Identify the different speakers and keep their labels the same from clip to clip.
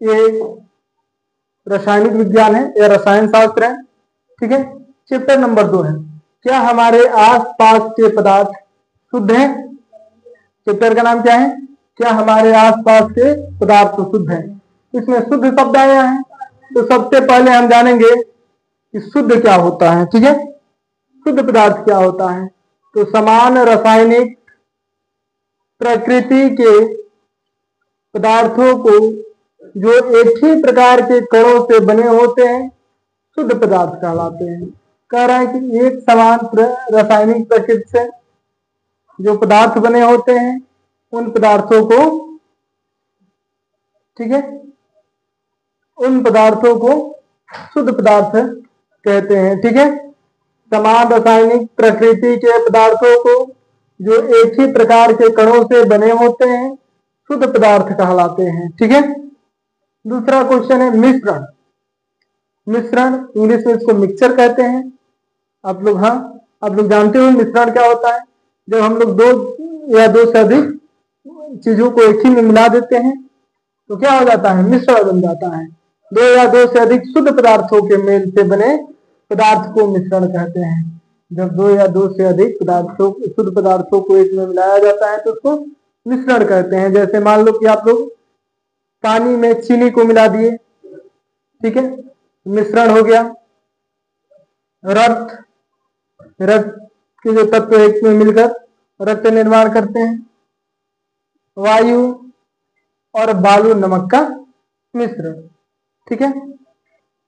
Speaker 1: ये रासायनिक विज्ञान है या रसायन शास्त्र है। ठीक है, चैप्टर नंबर 2 है, क्या हमारे आसपास के पदार्थ शुद्ध हैं। चैप्टर का नाम क्या है, क्या हमारे आसपास के पदार्थ शुद्ध हैं। इसमें शुद्ध शब्द आया है, तो सबसे पहले हम जानेंगे कि शुद्ध क्या होता है। ठीक है, शुद्ध पदार्थ क्या होता है, तो समान रासायनिक प्रकृति के पदार्थों को जो एक ही प्रकार के कणों से बने होते हैं शुद्ध पदार्थ कहलाते हैं। कह रहा है कि एक समान रासायनिक प्रकृति से जो पदार्थ बने होते हैं उन पदार्थों को, ठीक है, उन पदार्थों को शुद्ध पदार्थ कहते हैं। ठीक है, समान रासायनिक प्रकृति के पदार्थों को जो एक ही प्रकार के कणों से बने होते हैं शुद्ध पदार्थ कहलाते हैं। ठीक है, दूसरा क्वेश्चन है मिश्रण। मिश्रण इंग्लिश में इसको मिक्सचर कहते हैं। आप लोग जानते हो मिश्रण क्या होता है। जब हम लोग दो या दो से अधिक चीजों को एक ही में मिला देते हैं तो क्या हो जाता है, मिश्रण बन जाता है। दो या दो से अधिक शुद्ध पदार्थों के मेल से बने पदार्थ को मिश्रण कहते हैं। जब दो या दो से अधिक शुद्ध पदार्थों को एक में मिलाया जाता है तो उसको मिश्रण कहते हैं। जैसे मान लो कि आप लोग पानी में चीनी को मिला दिए, ठीक है, मिश्रण हो गया। रक्त के जो तत्व एक में मिलकर रक्त निर्माण करते हैं। वायु और बालू नमक का मिश्रण। ठीक है,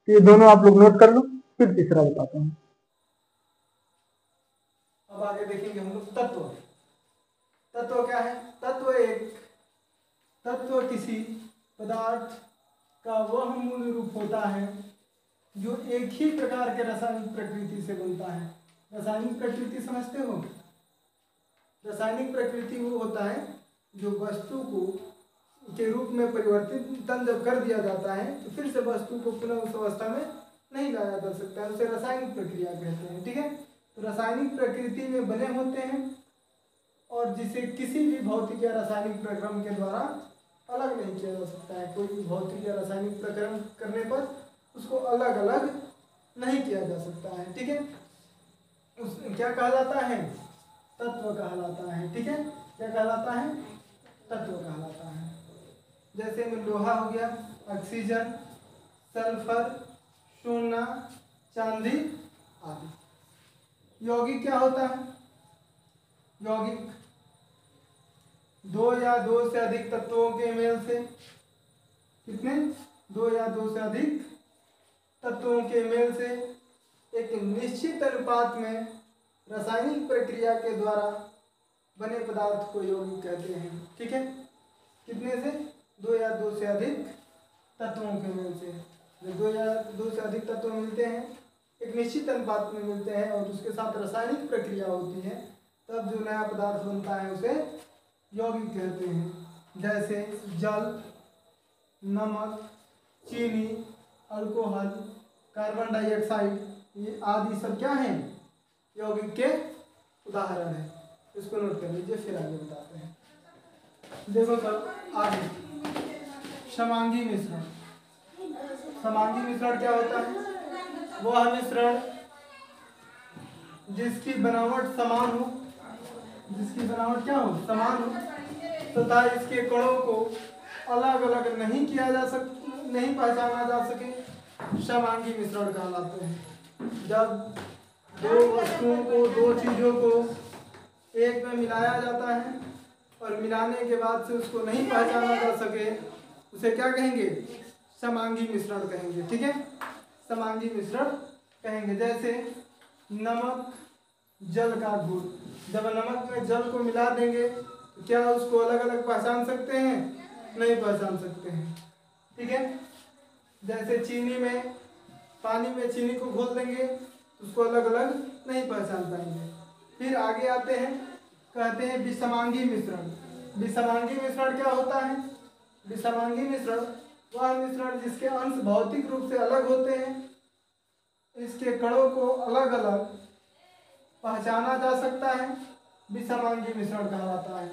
Speaker 1: ये दोनों आप लोग नोट कर लो, फिर तीसरा बताता हूं।
Speaker 2: अब आगे देखेंगे हम लोग तत्व। तत्व क्या है, तत्व किसी पदार्थ का वह मूल रूप होता है जो एक ही प्रकार के रासायनिक प्रकृति से बनता है। रासायनिक प्रकृति समझते हो। रासायनिक प्रकृति वो होता है जो वस्तु को के रूप में परिवर्तित जब कर दिया जाता है तो फिर से वस्तु को पुनः उस अवस्था में नहीं लाया जा सकता है, उसे रासायनिक प्रक्रिया कहते हैं। ठीक है, तो रासायनिक प्रकृति में बने होते हैं और जिसे किसी भी भौतिक या रासायनिक प्रक्रम के द्वारा अलग नहीं किया जा सकता है। कोई भी भौतिक या रासायनिक प्रक्रम करने पर उसको अलग अलग नहीं किया जा सकता है। ठीक है, उस क्या कहलाता है, तत्व कहलाता है। ठीक है, क्या कहलाता है, तत्व कहलाता है। जैसे में लोहा हो गया, ऑक्सीजन, सल्फर, सोना, चांदी आदि। यौगिक क्या होता है, यौगिक दो या दो से अधिक तत्वों के मेल से, कितने, दो या दो से अधिक तत्वों के मेल से एक निश्चित अनुपात में रासायनिक प्रक्रिया के द्वारा बने पदार्थ को यौगिक कहते हैं। ठीक है, कितने से, दो या दो से अधिक तत्वों के मेल से। जब दो या दो से अधिक तत्व मिलते हैं, एक निश्चित अनुपात में मिलते हैं और उसके साथ रासायनिक प्रक्रिया होती है, तब जो नया पदार्थ बनता है उसे यौगिक कहते हैं। जैसे जल, नमक, चीनी, अल्कोहल, कार्बन डाइऑक्साइड, ये आदि सब क्या हैं, यौगिक के उदाहरण हैं। इसको नोट कर लीजिए, फिर आगे बताते हैं। देखो सर आगे, समांगी मिश्रण। समांगी मिश्रण क्या होता है, वह मिश्रण जिसकी बनावट समान हो, जिसकी बनावट क्या हो, समान हो, तथा इसके कणों को अलग अलग नहीं पहचाना जा सके, समांगी मिश्रण कहलाते हैं। जब दो वस्तुओं को, दो चीजों को एक में मिलाया जाता है और मिलाने के बाद से उसको नहीं पहचाना जा सके, उसे क्या कहेंगे, समांगी मिश्रण कहेंगे। ठीक है, समांगी मिश्रण कहेंगे। जैसे नमक जल का घोल, जब नमक में जल को मिला देंगे तो क्या उसको अलग अलग पहचान सकते हैं, नहीं पहचान सकते हैं। ठीक है, जैसे चीनी में, पानी में चीनी को घोल देंगे तो उसको अलग अलग नहीं पहचान पाएंगे। फिर आगे आते हैं, कहते हैं विषमांगी मिश्रण। विषमांगी मिश्रण क्या होता है, विषमांगी मिश्रण वह मिश्रण जिसके अंश भौतिक रूप से अलग होते हैं, इसके कणों को अलग अलग पहचाना जा सकता है, विषमांगी मिश्रण कहलाता है।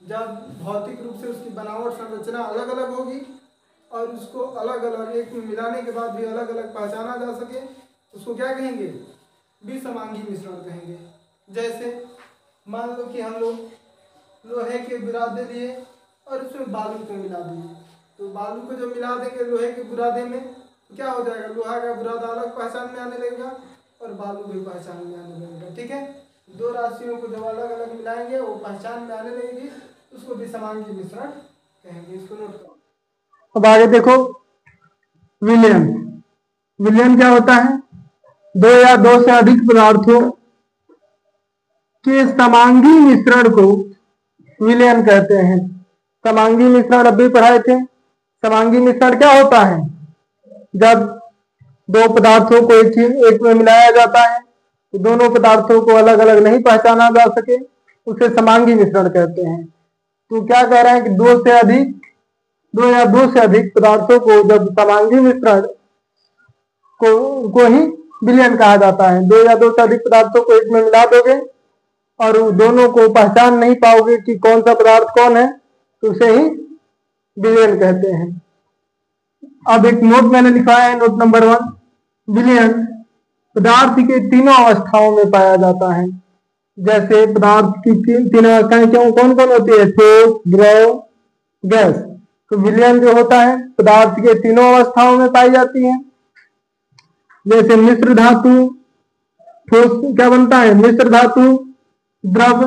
Speaker 2: जब भौतिक रूप से उसकी बनावट संरचना अलग अलग होगी और उसको अलग अलग एक में मिलाने के बाद भी अलग अलग पहचाना जा सके, उसको क्या कहेंगे? विसमांगी मिश्रण कहेंगे। जैसे मान लो कि हम लोग लोहे के बुरादे लिए और उसमें बालू को मिला दिए, तो बालू को जब मिला देंगे लोहे के बुरादे में तो क्या हो जाएगा? लोहा का बुरादा अलग पहचान में आने लगेगा और बालू भी पहचान में आने लगेगा। ठीक है, दो राशियों को जब अलग अलग मिलाएंगे वो पहचान में आने लगेगी, उसको विसमांगी मिश्रण कहेंगे। इसको नोट करो।
Speaker 1: अब आगे देखो, विलयन। विलयन क्या होता है? दो या दो से अधिक पदार्थों के समांगी मिश्रण को विलयन कहते हैं। समांगी मिश्रण अभी पढ़ाए थे। समांगी मिश्रण क्या होता है? जब दो पदार्थों को एक में मिलाया जाता है तो दोनों पदार्थों को अलग अलग नहीं पहचाना जा सके, उसे समांगी मिश्रण कहते हैं। तो क्या कह रहे हैं कि दो या दो से अधिक पदार्थों को जब समांगी मिश्रण को ही विलयन कहा जाता है। दो या दो से अधिक पदार्थों को एक में मिला दोगे और दोनों को पहचान नहीं पाओगे कि कौन सा पदार्थ कौन है, तो उसे ही विलयन कहते हैं। अब एक नोट मैंने लिखवाया है, नोट नंबर 1। विलयन पदार्थ के तीनों अवस्थाओं में पाया जाता है। जैसे पदार्थ की तीन अवस्थाएं कौन कौन होती है? ठोस, द्रव, गैस। तो विलयन जो होता है पदार्थ के तीनों अवस्थाओं में पाई जाती है। जैसे मिश्र धातु, ठोस क्या बनता है? मिश्र धातु, द्रव,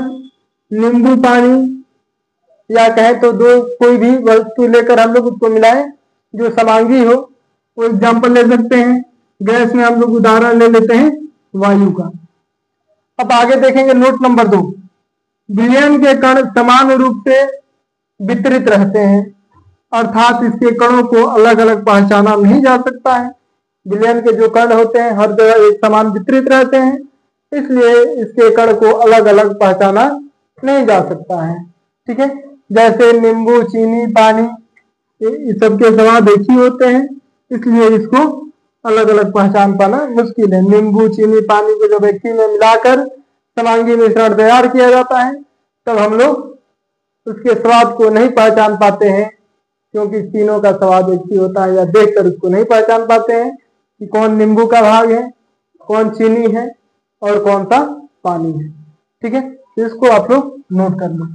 Speaker 1: नींबू पानी, या कहे तो दो कोई भी वस्तु लेकर हम लोग उसको मिलाएं जो समांगी हो, वो एग्जाम्पल ले सकते हैं। गैस में हम लोग उदाहरण ले लेते हैं वायु का। अब आगे देखेंगे नोट नंबर 2। विलयन के कण समान रूप से वितरित रहते हैं, अर्थात इसके कणों को अलग अलग पहचाना नहीं जा सकता है। विलयन के जो कण होते हैं हर जगह एक समान वितरित रहते हैं, इसलिए इसके कण को अलग अलग पहचाना नहीं जा सकता है। ठीक है, जैसे नींबू, चीनी, पानी, ये सबके स्वाद एक ही होते हैं, इसलिए इसको अलग अलग पहचान पाना मुश्किल है। नींबू, चीनी, पानी को जब एक ही में मिलाकर समांगी मिश्रण तैयार किया जाता है तब हम लोग उसके स्वाद को नहीं पहचान पाते हैं, क्योंकि तीनों का स्वाद एक ही होता है, या देखकर उसको नहीं पहचान पाते हैं कि कौन नींबू का भाग है, कौन चीनी है और कौन सा पानी है। ठीक है, इसको आप लोग नोट कर लो।